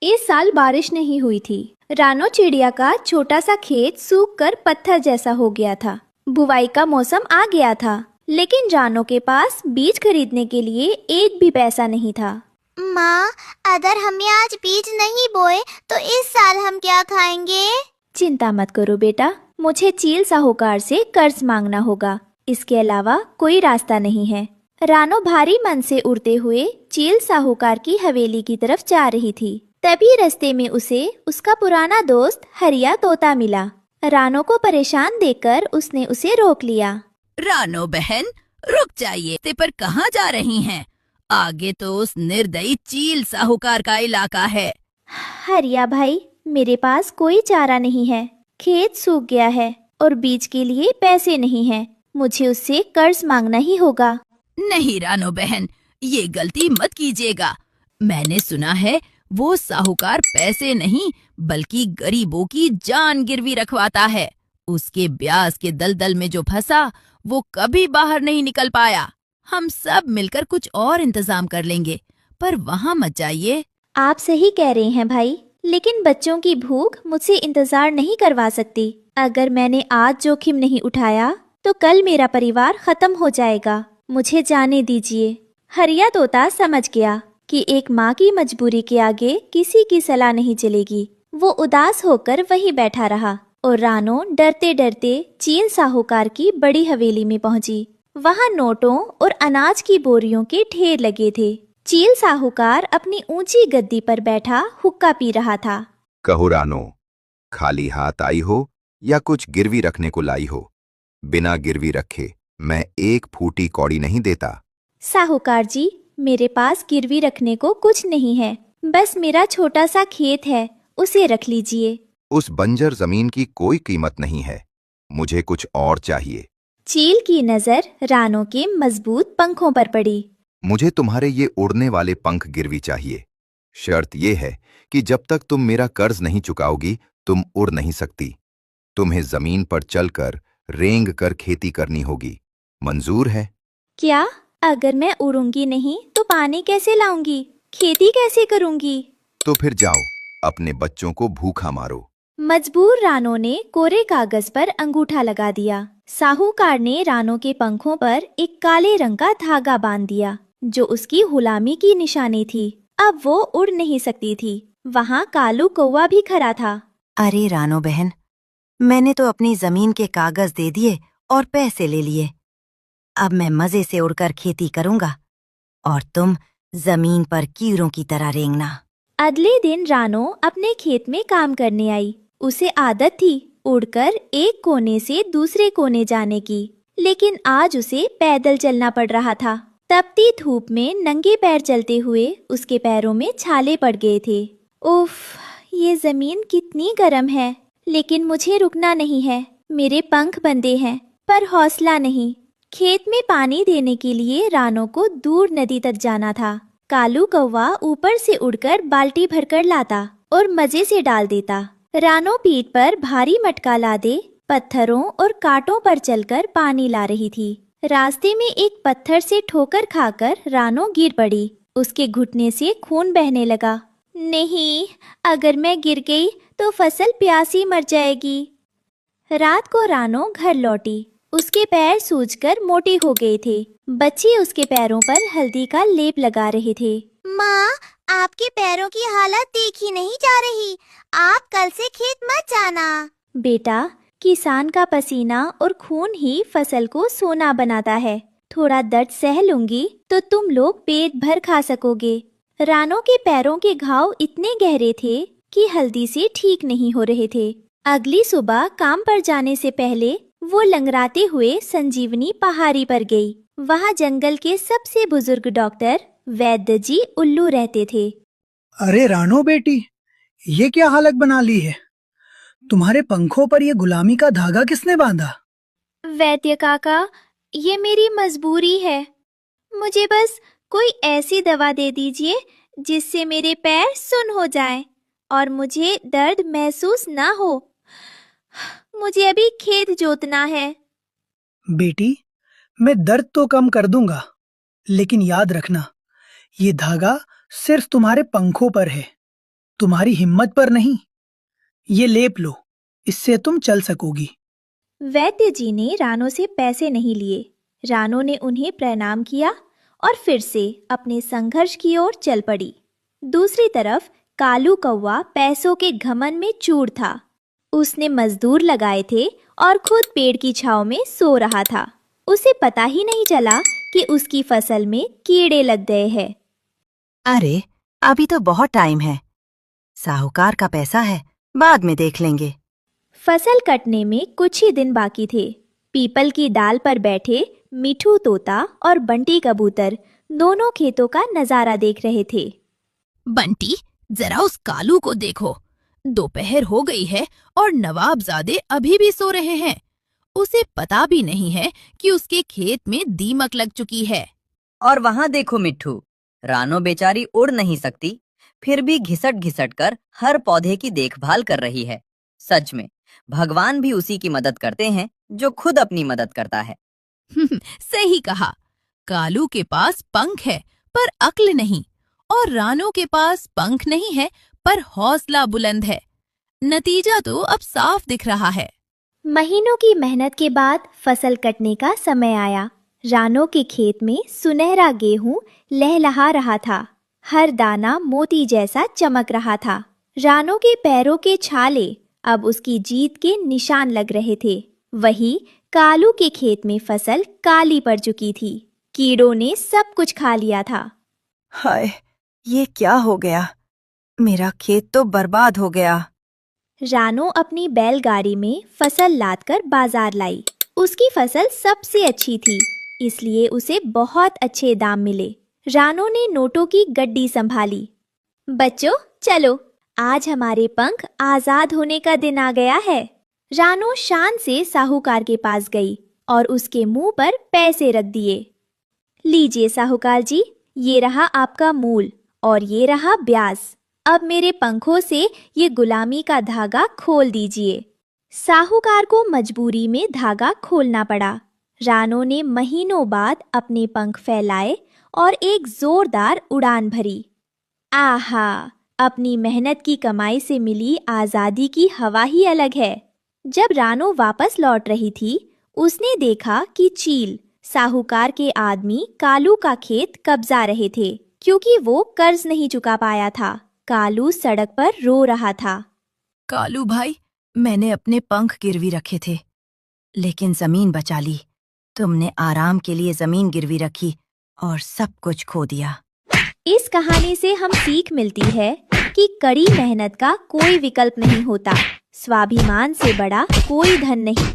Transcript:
इस साल बारिश नहीं हुई थी। रानो चिड़िया का छोटा सा खेत सूख कर पत्थर जैसा हो गया था। बुवाई का मौसम आ गया था, लेकिन रानो के पास बीज खरीदने के लिए एक भी पैसा नहीं था। माँ, अगर हमने आज बीज नहीं बोए तो इस साल हम क्या खाएंगे? चिंता मत करो बेटा, मुझे चील साहूकार से कर्ज मांगना होगा। इसके अलावा कोई रास्ता नहीं है। रानो भारी मन से उड़ते हुए चील साहूकार की हवेली की तरफ जा रही थी। तभी रास्ते में उसे उसका पुराना दोस्त हरिया तोता मिला। रानो को परेशान देखकर उसने उसे रोक लिया। रानो बहन, रुक जाइए। ते पर कहाँ जा रही हैं? आगे तो उस निर्दयी चील साहूकार का इलाका है। हरिया भाई, मेरे पास कोई चारा नहीं है। खेत सूख गया है और बीज के लिए पैसे नहीं हैं। मुझे उससे कर्ज मांगना ही होगा। नहीं रानो बहन, ये गलती मत कीजिएगा। मैंने सुना है वो साहूकार पैसे नहीं बल्कि गरीबों की जान गिरवी रखवाता है। उसके ब्याज के दलदल में जो फंसा वो कभी बाहर नहीं निकल पाया। हम सब मिलकर कुछ और इंतजाम कर लेंगे, पर वहाँ मत जाइए। आप सही कह रहे हैं भाई, लेकिन बच्चों की भूख मुझसे इंतजार नहीं करवा सकती। अगर मैंने आज जोखिम नहीं उठाया तो कल मेरा परिवार खत्म हो जाएगा। मुझे जाने दीजिए। हरिया तोता समझ गया कि एक माँ की मजबूरी के आगे किसी की सलाह नहीं चलेगी। वो उदास होकर वहीं बैठा रहा और रानो डरते डरते चील साहूकार की बड़ी हवेली में पहुंची। वहाँ नोटों और अनाज की बोरियों के ढेर लगे थे। चील साहूकार अपनी ऊंची गद्दी पर बैठा हुक्का पी रहा था। कहो रानो, खाली हाथ आई हो या कुछ गिरवी रखने को लाई हो? बिना गिरवी रखे मैं एक फूटी कौड़ी नहीं देता। साहूकार जी, मेरे पास गिरवी रखने को कुछ नहीं है। बस मेरा छोटा सा खेत है, उसे रख लीजिए। उस बंजर जमीन की कोई कीमत नहीं है। मुझे कुछ और चाहिए। चील की नजर रानो के मजबूत पंखों पर पड़ी। मुझे तुम्हारे ये उड़ने वाले पंख गिरवी चाहिए। शर्त ये है कि जब तक तुम मेरा कर्ज नहीं चुकाओगी तुम उड़ नहीं सकती। तुम्हें जमीन पर चलकर रेंग कर खेती करनी होगी। मंजूर है? क्या? अगर मैं उड़ूंगी नहीं तो पानी कैसे लाऊंगी? खेती कैसे करूंगी? तो फिर जाओ, अपने बच्चों को भूखा मारो। मजबूर रानो ने कोरे कागज पर अंगूठा लगा दिया। साहूकार ने रानो के पंखों पर एक काले रंग का धागा बांध दिया, जो उसकी गुलामी की निशानी थी। अब वो उड़ नहीं सकती थी। वहाँ कालू कौवा भी खड़ा था। अरे रानो बहन, मैंने तो अपनी जमीन के कागज दे दिए और पैसे ले लिए। अब मैं मजे से उड़कर खेती करूंगा और तुम जमीन पर कीड़ों की तरह रेंगना। अगले दिन रानो अपने खेत में काम करने आई। उसे आदत थी उड़कर एक कोने से दूसरे कोने जाने की, लेकिन आज उसे पैदल चलना पड़ रहा था। तपती धूप में नंगे पैर चलते हुए उसके पैरों में छाले पड़ गए थे। उफ, ये जमीन कितनी गर्म है। लेकिन मुझे रुकना नहीं है। मेरे पंख बंधे हैं पर हौसला नहीं। खेत में पानी देने के लिए रानो को दूर नदी तक जाना था। कालू कौवा ऊपर से उड़कर बाल्टी भरकर लाता और मजे से डाल देता। रानो पीठ पर भारी मटका लादे पत्थरों और कांटों पर चलकर पानी ला रही थी। रास्ते में एक पत्थर से ठोकर खाकर रानो गिर पड़ी। उसके घुटने से खून बहने लगा। नहीं, अगर मैं गिर गई तो फसल प्यासी मर जाएगी। रात को रानो घर लौटी। उसके पैर सूजकर मोटे हो गए थे। बच्चे उसके पैरों पर हल्दी का लेप लगा रहे थे। माँ, आपके पैरों की हालत देखी नहीं जा रही। आप कल से खेत मत जाना। बेटा, किसान का पसीना और खून ही फसल को सोना बनाता है। थोड़ा दर्द सह लूंगी तो तुम लोग पेट भर खा सकोगे। रानो के पैरों के घाव इतने गहरे थे कि हल्दी से ठीक नहीं हो रहे थे। अगली सुबह काम पर जाने से पहले वो लंगड़ाते हुए संजीवनी पहाड़ी पर गई। वहाँ जंगल के सबसे बुजुर्ग डॉक्टर वैद्य जी उल्लू रहते थे। अरे रानो बेटी, ये क्या हालत बना ली है? तुम्हारे पंखों पर ये गुलामी का धागा किसने बांधा? वैद्य काका, ये मेरी मजबूरी है। मुझे बस कोई ऐसी दवा दे दीजिए जिससे मेरे पैर सुन्न हो जाएं और मुझे दर्द महसूस ना हो। मुझे अभी खेत जोतना है। बेटी, मैं दर्द तो कम कर दूंगा, लेकिन याद रखना, ये धागा सिर्फ तुम्हारे पंखों पर है। तुम्हारी हिम्मत पर नहीं, ये लेप लो, इससे तुम चल सकोगी। वैद्य जी ने रानो से पैसे नहीं लिए। रानो ने उन्हें प्रणाम किया और फिर से अपने संघर्ष की ओर चल पड़ी। दूसरी तरफ कालू कौवा पैसों के घमंड में चूर था। उसने मजदूर लगाए थे और खुद पेड़ की छांव में सो रहा था। उसे पता ही नहीं चला कि उसकी फसल में कीड़े लग गए हैं। अरे, अभी तो बहुत टाइम है। साहूकार का पैसा है, बाद में देख लेंगे। फसल कटने में कुछ ही दिन बाकी थे। पीपल की डाल पर बैठे मिठू तोता और बंटी कबूतर दोनों खेतों का नजारा देख रहे थे। बंटी, जरा उस कालू को देखो। दोपहर हो गई है और नवाबजादे अभी भी सो रहे हैं। उसे पता भी नहीं है कि उसके खेत में दीमक लग चुकी है। और वहाँ देखो मिट्ठू, रानो बेचारी उड़ नहीं सकती, फिर भी घिसट घिसट कर हर पौधे की देखभाल कर रही है। सच में भगवान भी उसी की मदद करते हैं जो खुद अपनी मदद करता है। सही कहा। कालू के पास पंख है पर अक्ल नहीं, और रानो के पास पंख नहीं है पर हौसला बुलंद है। नतीजा तो अब साफ दिख रहा है। महीनों की मेहनत के बाद फसल कटने का समय आया। रानो के खेत में सुनहरा गेहूं लहलहा रहा था। हर दाना मोती जैसा चमक रहा था। रानो के पैरों के छाले अब उसकी जीत के निशान लग रहे थे। वही कालू के खेत में फसल काली पड़ चुकी थी। कीड़ों ने सब कुछ खा लिया था। हाय, ये क्या हो गया? मेरा खेत तो बर्बाद हो गया। रानो अपनी बैलगाड़ी में फसल लादकर बाजार लाई। उसकी फसल सबसे अच्छी थी, इसलिए उसे बहुत अच्छे दाम मिले। रानो ने नोटों की गड्डी संभाली। बच्चों, चलो, आज हमारे पंख आजाद होने का दिन आ गया है। रानो शान से साहूकार के पास गई और उसके मुंह पर पैसे रख दिए। लीजिए साहूकार जी, ये रहा आपका मूल और ये रहा ब्याज। अब मेरे पंखों से ये गुलामी का धागा खोल दीजिए। साहूकार को मजबूरी में धागा खोलना पड़ा। रानो ने महीनों बाद अपने पंख फैलाए और एक जोरदार उड़ान भरी। आहा, अपनी मेहनत की कमाई से मिली आजादी की हवा ही अलग है। जब रानो वापस लौट रही थी, उसने देखा कि चील, साहूकार के आदमी, कालू का खेत कब्जा रहे थे क्योंकि वो कर्ज नहीं चुका पाया था। कालू सड़क पर रो रहा था। कालू भाई, मैंने अपने पंख गिरवी रखे थे, लेकिन जमीन बचा ली। तुमने आराम के लिए जमीन गिरवी रखी और सब कुछ खो दिया। इस कहानी से हम सीख मिलती है कि कड़ी मेहनत का कोई विकल्प नहीं होता। स्वाभिमान से बड़ा कोई धन नहीं।